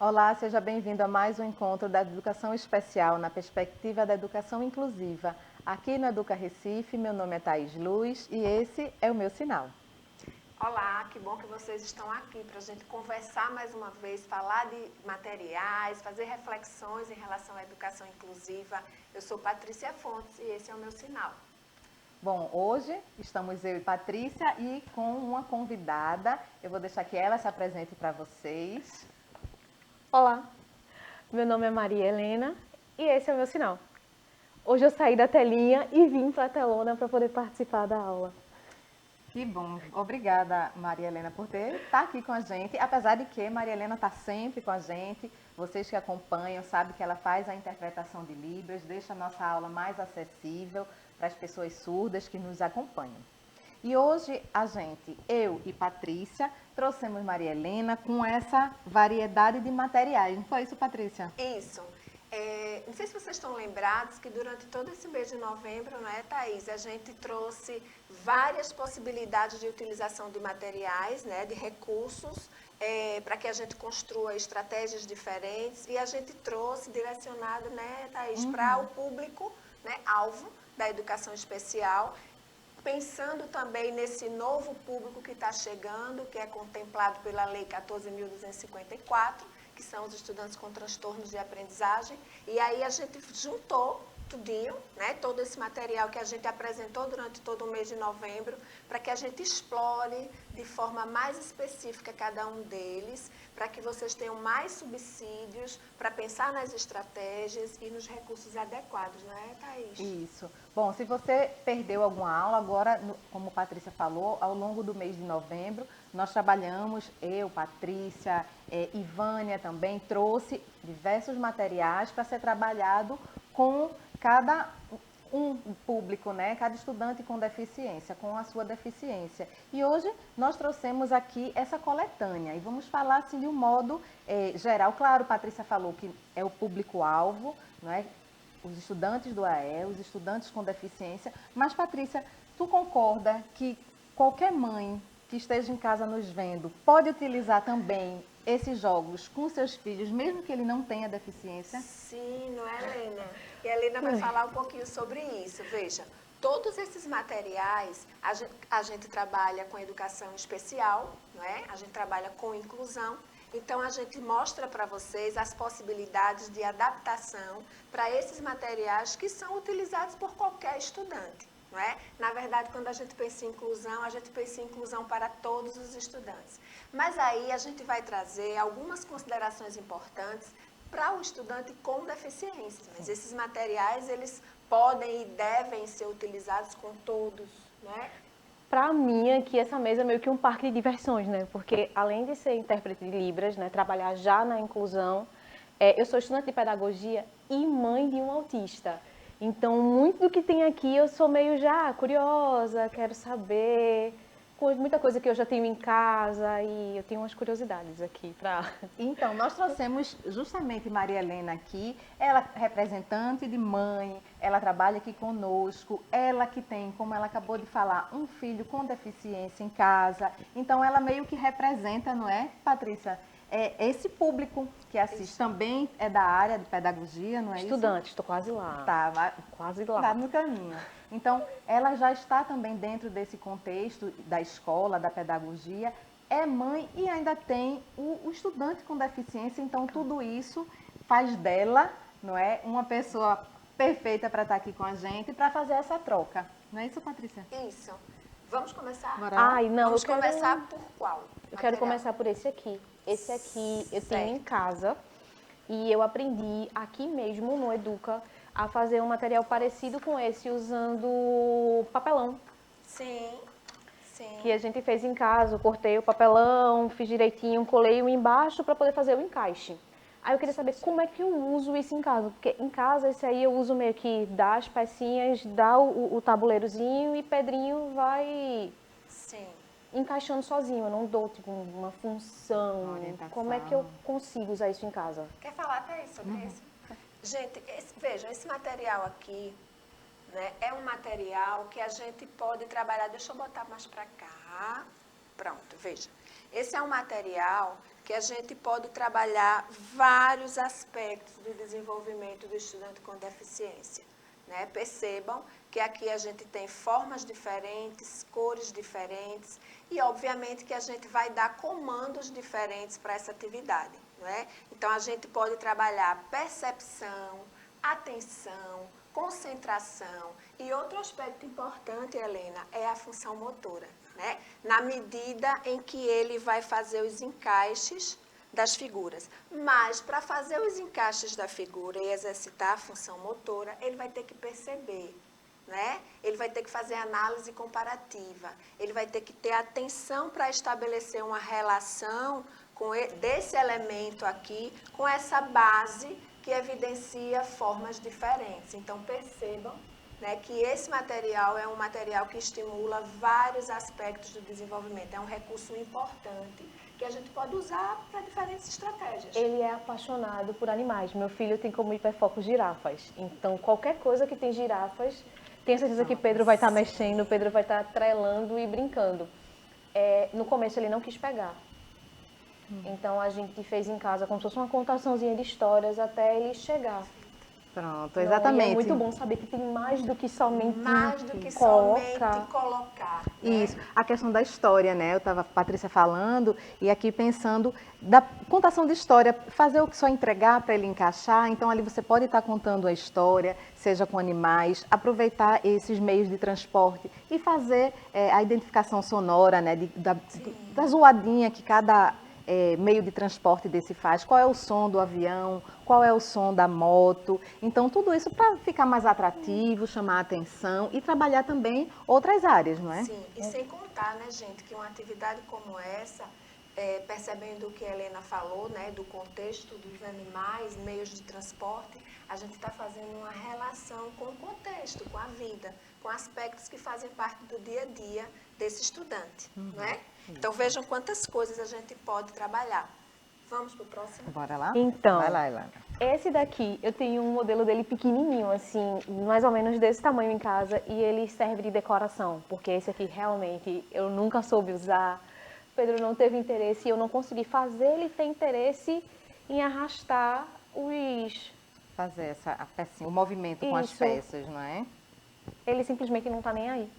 Olá, seja bem-vindo a mais um encontro da Educação Especial na perspectiva da educação inclusiva. Aqui no Educa Recife, meu nome é Thaís Luz e esse é o meu sinal. Olá, que bom que vocês estão aqui para a gente conversar mais uma vez, falar de materiais, fazer reflexões em relação à educação inclusiva. Eu sou Patrícia Fontes e esse é o meu sinal. Bom, hoje estamos eu e Patrícia e com uma convidada. Eu vou deixar que ela se apresente para vocês. Olá, meu nome é Maria Helena e esse é o meu sinal. Hoje eu saí da telinha e vim para a telona para poder participar da aula. Que bom. Obrigada, Maria Helena, por estar aqui com a gente. Apesar de que Maria Helena está sempre com a gente. Vocês que acompanham sabem que ela faz a interpretação de Libras, deixa a nossa aula mais acessível para as pessoas surdas que nos acompanham. E hoje eu e Patrícia, trouxemos Maria Helena com essa variedade de materiais. Não foi isso, Patrícia? Isso. Não sei se vocês estão lembrados que durante todo esse mês de novembro, não é, Thaís? A gente trouxe várias possibilidades de utilização de materiais, né, de recursos, para que a gente construa estratégias diferentes. E a gente trouxe direcionado, né, Thaís, para o público, né, alvo da educação especial, pensando também nesse novo público que está chegando, que é contemplado pela Lei 14.254, que são os estudantes com transtornos de aprendizagem. E aí a gente juntou tudinho, né, todo esse material que a gente apresentou durante todo o mês de novembro, para que a gente explore de forma mais específica cada um deles, para que vocês tenham mais subsídios para pensar nas estratégias e nos recursos adequados, não é, Thaís? Isso. Bom, se você perdeu alguma aula, agora, como Patrícia falou, ao longo do mês de novembro, nós trabalhamos, eu, Patrícia, Ivânia também, trouxe diversos materiais para ser trabalhado com cada um público, né? Cada estudante com deficiência, com a sua deficiência. E hoje nós trouxemos aqui essa coletânea e vamos falar assim de um modo geral. Claro, Patrícia falou que é o público-alvo, não é? Os estudantes do AE, os estudantes com deficiência. Mas, Patrícia, tu concorda que qualquer mãe que esteja em casa nos vendo pode utilizar também esses jogos com seus filhos, mesmo que ele não tenha deficiência? Sim, não é, Helena? E a Helena vai falar um pouquinho sobre isso. Veja, todos esses materiais, a gente trabalha com educação especial, não é? A gente trabalha com inclusão. Então, a gente mostra para vocês as possibilidades de adaptação para esses materiais que são utilizados por qualquer estudante, não é? Na verdade, quando a gente pensa em inclusão, a gente pensa em inclusão para todos os estudantes. Mas aí a gente vai trazer algumas considerações importantes para o estudante com deficiência. Mas esses materiais, eles podem e devem ser utilizados com todos, né? Para mim, aqui, essa mesa é meio que um parque de diversões, né? Porque além de ser intérprete de Libras, né, trabalhar já na inclusão, eu sou estudante de pedagogia e mãe de um autista. Então, muito do que tem aqui eu sou meio já curiosa, quero saber, muita coisa que eu já tenho em casa e eu tenho umas curiosidades aqui para... Então, nós trouxemos justamente Maria Helena aqui, ela é representante de mãe, ela trabalha aqui conosco, ela que tem, como ela acabou de falar, um filho com deficiência em casa. Então, ela meio que representa, não é, Patrícia? Esse público que assiste. Isso. Também é da área de pedagogia, não é Estudante, isso? estou quase lá. Tá, Quase lá. tá no caminho. Então, ela já está também dentro desse contexto da escola, da pedagogia, é mãe e ainda tem o estudante com deficiência, então tudo isso faz dela, não é, uma pessoa perfeita para estar aqui com a gente, para fazer essa troca. Não é isso, Patrícia? Isso. Vamos começar? Bora lá? Ai, não, Vamos eu quero... começar por qual? Eu quero material? começar por esse aqui. Esse aqui eu tenho em Certo. casa e eu aprendi aqui mesmo no Educa a fazer um material parecido com esse usando papelão. Sim, sim. Que a gente fez em casa, eu cortei o papelão, fiz direitinho, colei-o embaixo para poder fazer o encaixe. Aí eu queria saber como é que eu uso isso em casa, porque em casa esse aí eu uso meio que dá as pecinhas, dá o tabuleirozinho e Pedrinho vai Sim. encaixando sozinho, eu não dou tipo uma função. Uma orientação. Como é que eu consigo usar isso em casa? Quer falar até isso sobre isso? Gente, veja, esse material aqui, né, é um material que a gente pode trabalhar. Deixa eu botar mais para cá. Pronto, veja. Esse é um material que a gente pode trabalhar vários aspectos do desenvolvimento do estudante com deficiência. Né? Percebam que aqui a gente tem formas diferentes, cores diferentes e, obviamente, que a gente vai dar comandos diferentes para essa atividade. Né? Então, a gente pode trabalhar percepção, atenção, concentração e outro aspecto importante, Helena, é a função motora. Né? Na medida em que ele vai fazer os encaixes das figuras. Mas, para fazer os encaixes da figura e exercitar a função motora, ele vai ter que perceber, né? Ele vai ter que fazer análise comparativa, ele vai ter que ter atenção para estabelecer uma relação desse elemento aqui com essa base que evidencia formas diferentes. Então, percebam, né, que esse material é um material que estimula vários aspectos do desenvolvimento. É um recurso importante que a gente pode usar para diferentes estratégias. Ele é apaixonado por animais. Meu filho tem como hiperfoco girafas. Então, qualquer coisa que tem girafas, tenho certeza que Pedro vai estar mexendo, Pedro vai estar trelando e brincando. No começo ele não quis pegar. Então, a gente fez em casa como se fosse uma contaçãozinha de histórias até ele chegar. Pronto, Não, exatamente. e é muito bom saber que tem mais do que somente colocar. Né? Isso, a questão da história, né? Eu estava, Patrícia, falando e aqui pensando da contação de história, fazer o que só entregar para ele encaixar. Então, ali você pode estar contando a história, seja com animais, aproveitar esses meios de transporte e fazer a identificação sonora, né? Da zoadinha que cada meio de transporte desse faz, qual é o som do avião, qual é o som da moto. Então, tudo isso para ficar mais atrativo, chamar a atenção e trabalhar também outras áreas, não é? Sim, e sem contar, né, gente, que uma atividade como essa, percebendo o que a Helena falou, né, do contexto dos animais, meios de transporte, a gente está fazendo uma relação com o contexto, com a vida, com aspectos que fazem parte do dia a dia desse estudante, não é? Então, vejam quantas coisas a gente pode trabalhar. Vamos para o próximo? Bora lá? Então, vai lá, Ilana. Esse daqui, eu tenho um modelo dele pequenininho, assim, mais ou menos desse tamanho em casa, e ele serve de decoração, porque esse aqui realmente eu nunca soube usar, Pedro não teve interesse e eu não consegui fazer ele ter interesse em arrastar Fazer a pecinha, o movimento com as Isso. peças, não é? Ele simplesmente não tá nem aí.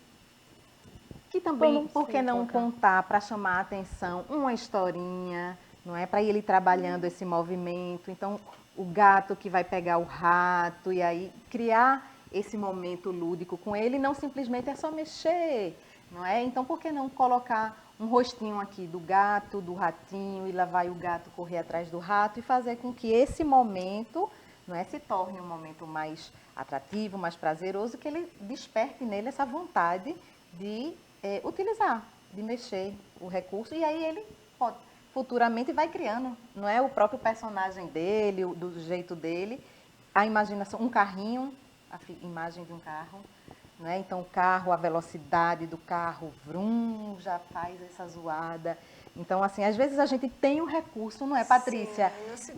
Que também, não por que sei não colocar. contar para chamar a atenção uma historinha, não é? Para ele trabalhando esse movimento. Então, o gato que vai pegar o rato e aí criar esse momento lúdico com ele, não simplesmente é só mexer, não é? Então, por que não colocar um rostinho aqui do gato, do ratinho, e lá vai o gato correr atrás do rato e fazer com que esse momento, não é, se torne um momento mais atrativo, mais prazeroso, que ele desperte nele essa vontade de utilizar, de mexer o recurso, e aí ele pode, futuramente vai criando, não é, o próprio personagem dele, do jeito dele, a imaginação, um carrinho, a imagem de um carro, não é? Então o carro, a velocidade do carro, vrum, já faz essa zoada. Então, assim, às vezes a gente tem um recurso, não é, Patrícia? Sim,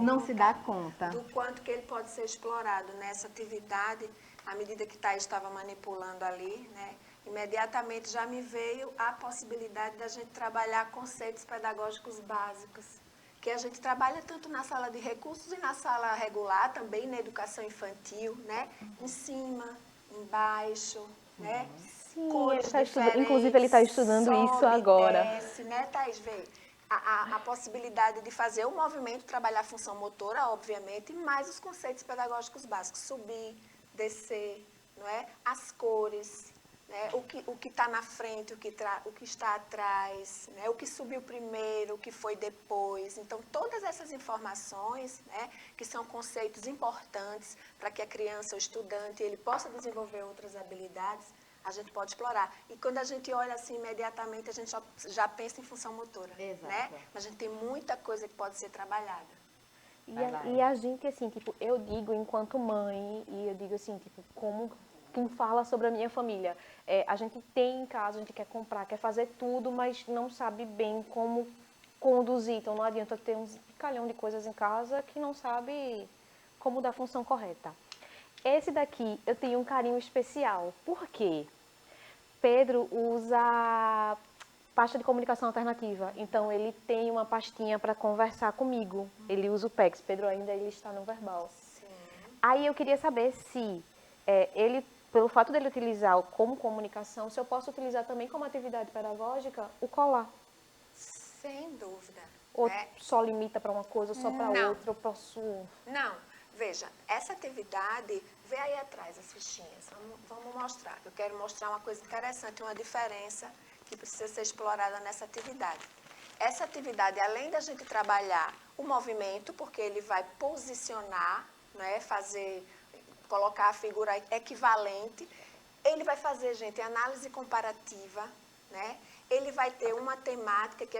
não se dá conta do quanto que ele pode ser explorado nessa atividade, à medida que Thaís estava manipulando ali, né? Imediatamente já me veio a possibilidade da gente trabalhar conceitos pedagógicos básicos, que a gente trabalha tanto na sala de recursos e na sala regular, também na educação infantil, né? Em cima, embaixo, né? Sim, Cores inclusive ele está estudando sobe, isso agora. Desce, né, Thaís? Vê. A possibilidade de fazer o movimento, trabalhar a função motora, obviamente, mais os conceitos pedagógicos básicos, subir, descer, não é? As cores, né? O que está na frente, o que está atrás, né? O que subiu primeiro, o que foi depois. Então, todas essas informações, né, que são conceitos importantes para que a criança, o estudante, ele possa desenvolver outras habilidades, a gente pode explorar. E quando a gente olha assim, imediatamente, a gente já pensa em função motora. Exato. Né? Mas a gente tem muita coisa que pode ser trabalhada. E a gente, assim, tipo, eu digo enquanto mãe, e eu digo assim, tipo, como quem fala sobre a minha família. A gente tem em casa, a gente quer comprar, quer fazer tudo, mas não sabe bem como conduzir. Então não adianta ter um calhão de coisas em casa que não sabe como dar a função correta. Esse daqui eu tenho um carinho especial. Por quê? Pedro usa pasta de comunicação alternativa. Então, ele tem uma pastinha para conversar comigo. Ele usa o PEX. Pedro ainda ele está no verbal. Sim. Aí eu queria saber se ele, pelo fato dele utilizar como comunicação, se eu posso utilizar também como atividade pedagógica o colar. Sem dúvida. Ou né? só limita para uma coisa, só para Não. outra, eu posso... Não, veja, essa atividade, vê aí atrás as fichinhas, vamos mostrar. Eu quero mostrar uma coisa interessante, uma diferença que precisa ser explorada nessa atividade. Essa atividade, além da gente trabalhar o movimento, porque ele vai posicionar, né, colocar a figura equivalente, ele vai fazer, gente, análise comparativa, né? Ele vai ter uma temática que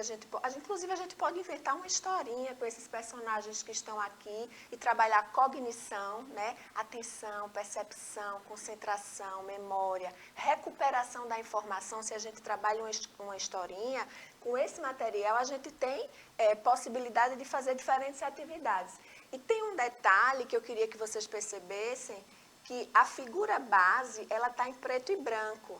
inclusive a gente pode inventar uma historinha com esses personagens que estão aqui e trabalhar cognição, né? Atenção, percepção, concentração, memória, recuperação da informação. Se a gente trabalha uma historinha, com esse material a gente tem possibilidade de fazer diferentes atividades. E tem um detalhe que eu queria que vocês percebessem, que a figura base, ela está em preto e branco.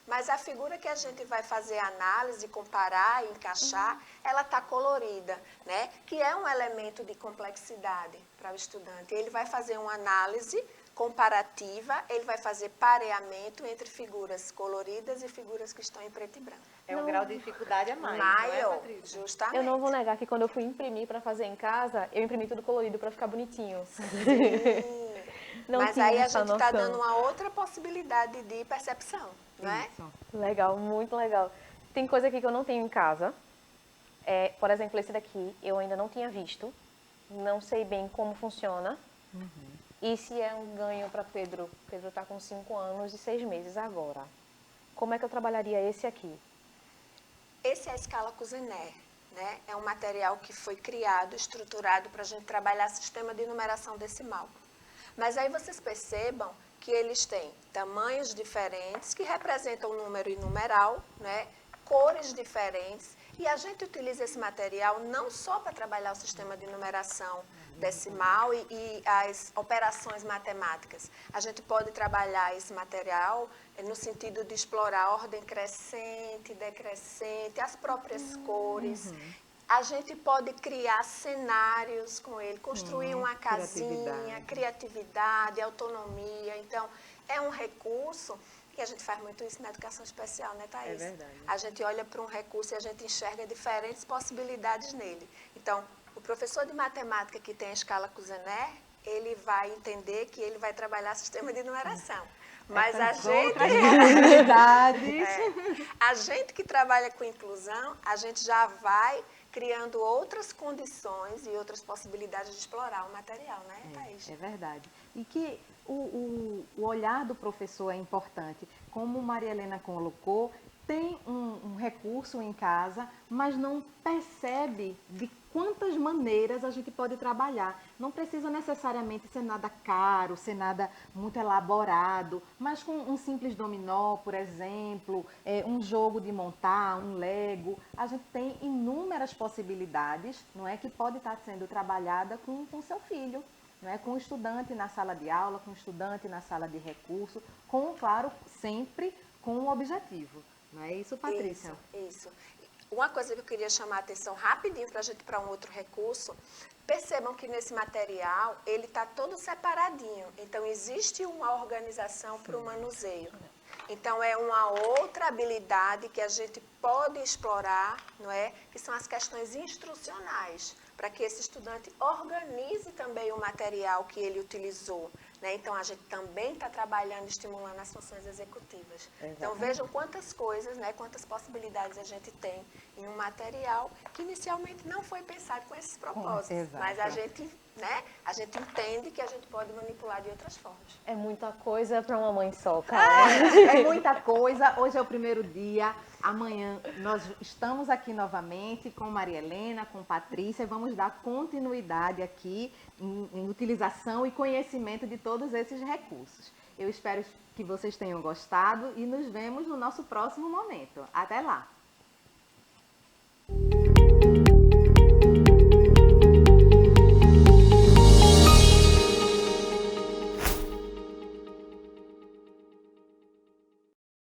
Mas a figura que a gente vai fazer análise, comparar e encaixar, ela está colorida, né? Que é um elemento de complexidade para o estudante. Ele vai fazer uma análise comparativa, ele vai fazer pareamento entre figuras coloridas e figuras que estão em preto e branco. É um grau de dificuldade a mais, não é, Maior, Patrícia? justamente. Eu não vou negar que quando eu fui imprimir para fazer em casa, eu imprimi tudo colorido para ficar bonitinho. Sim. Não Mas tinha aí a essa gente está noção. dando uma outra possibilidade de percepção, não é? Isso. Legal, muito legal. Tem coisa aqui que eu não tenho em casa. Por exemplo, esse daqui eu ainda não tinha visto. Não sei bem como funciona. E se é um ganho para Pedro. Pedro está com 5 anos e 6 meses agora. Como é que eu trabalharia esse aqui? Esse é a escala Kuzener, né? É um material que foi criado, estruturado para a gente trabalhar sistema de numeração decimal. Mas aí vocês percebam que eles têm tamanhos diferentes, que representam número e numeral, né? Cores diferentes, e a gente utiliza esse material não só para trabalhar o sistema de numeração decimal e as operações matemáticas. A gente pode trabalhar esse material no sentido de explorar ordem crescente, decrescente, as próprias cores. A gente pode criar cenários com ele, construir uma casinha, criatividade, autonomia. Então, é um recurso, que a gente faz muito isso na educação especial, né, Thaís? É verdade. A gente olha para um recurso e a gente enxerga diferentes possibilidades nele. Então, o professor de matemática que tem a escala Kuzener, ele vai entender que ele vai trabalhar sistema de numeração. Mas a gente... a gente que trabalha com inclusão, a gente já vai criando outras condições e outras possibilidades de explorar o material, né, Thaís? É verdade. E que o olhar do professor é importante. Como Maria Helena colocou, tem um recurso em casa, mas não percebe de quantas maneiras a gente pode trabalhar. Não precisa necessariamente ser nada caro, ser nada muito elaborado, mas com um simples dominó, por exemplo, um jogo de montar, um Lego. A gente tem inúmeras possibilidades, não é, que pode estar sendo trabalhada com seu filho. Não é? Com o estudante na sala de aula, com o estudante na sala de recurso, claro, sempre com um objetivo. Não é isso, Patrícia? Isso. Uma coisa que eu queria chamar a atenção rapidinho para a gente ir para um outro recurso, percebam que nesse material ele está todo separadinho. Então, existe uma organização para o manuseio. Então, é uma outra habilidade que a gente pode explorar, não é? Que são as questões instrucionais, para que esse estudante organize também o material que ele utilizou. Né? Então, a gente também está trabalhando, estimulando as funções executivas. Exatamente. Então, vejam quantas coisas, né, quantas possibilidades a gente tem em um material que inicialmente não foi pensado com esses propósitos. Mas a gente, né, a gente entende que a gente pode manipular de outras formas. É muita coisa para uma mãe só, cara. É muita coisa. Hoje é o primeiro dia. Amanhã nós estamos aqui novamente com Maria Helena, com Patrícia, e vamos dar continuidade aqui em utilização e conhecimento de todos esses recursos. Eu espero que vocês tenham gostado e nos vemos no nosso próximo momento. Até lá!